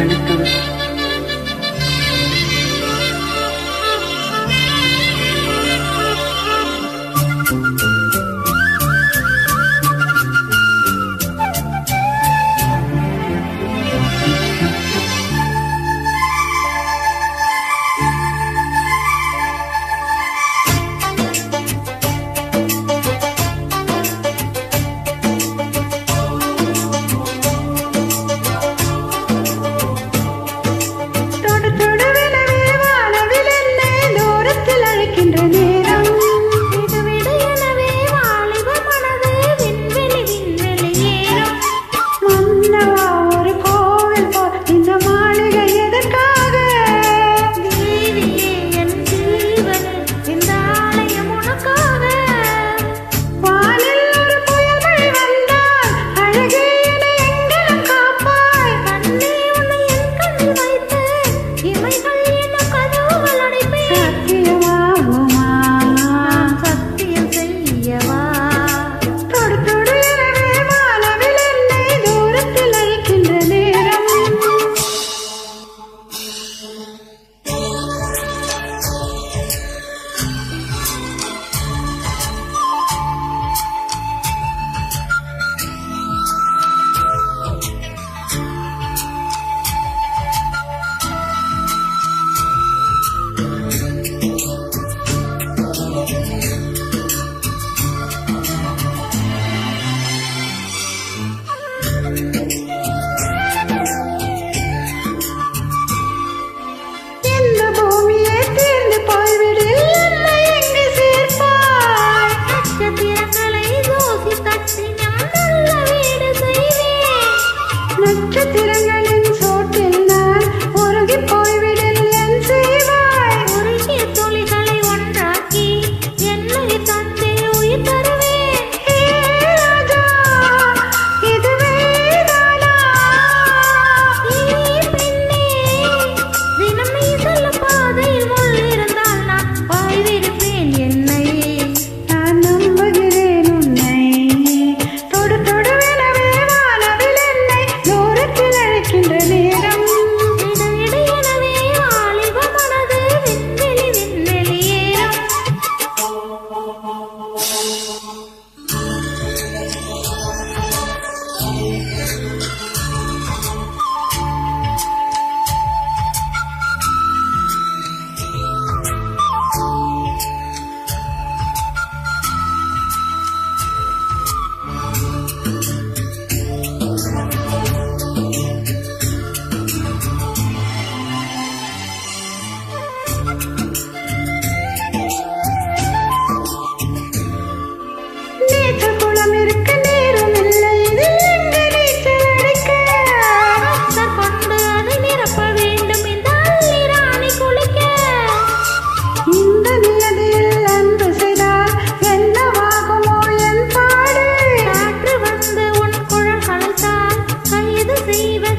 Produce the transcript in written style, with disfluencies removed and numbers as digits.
வணக்கம். நட்சத்திரங்களின் சோட்டில் நான் உருகி போய்விடில் என் செய்வாய். உருகிய துளிகளை ஒன்றாக்கி என்னை தந்தே உயிர் தருவேன். ராஜா, இதுவே தானா? பெண்ணே, தினம் நீ செல்லும் பாதையில் முள் இருந்தால் நான் பாய்விருப்பேன். என்னை நான் நம்புகிறேன் உன்னை. தொடு தொடுவெனவே வானவில் என்னை தூரத்தில் அழைக்கின்ற நேரம். இடையிடையெனவே வாலிப மனது விண்வெளி விண்வெளியேறும். நீச்சல் குளம் இருக்க நேரம் இல்லை, இதில் எங்கு நீச்சல் அடிக்க? அத்தர் கொண்டு அதை நிரப்ப வேண்டும் இந்த அள்ளி ராணி குளிக்க. இந்த நியதியில் அன்பு செய்தால் என்னவாகுமோ என் பாடு? காற்று வந்து உன் குழல் கலைத்தால் கைது செய்வ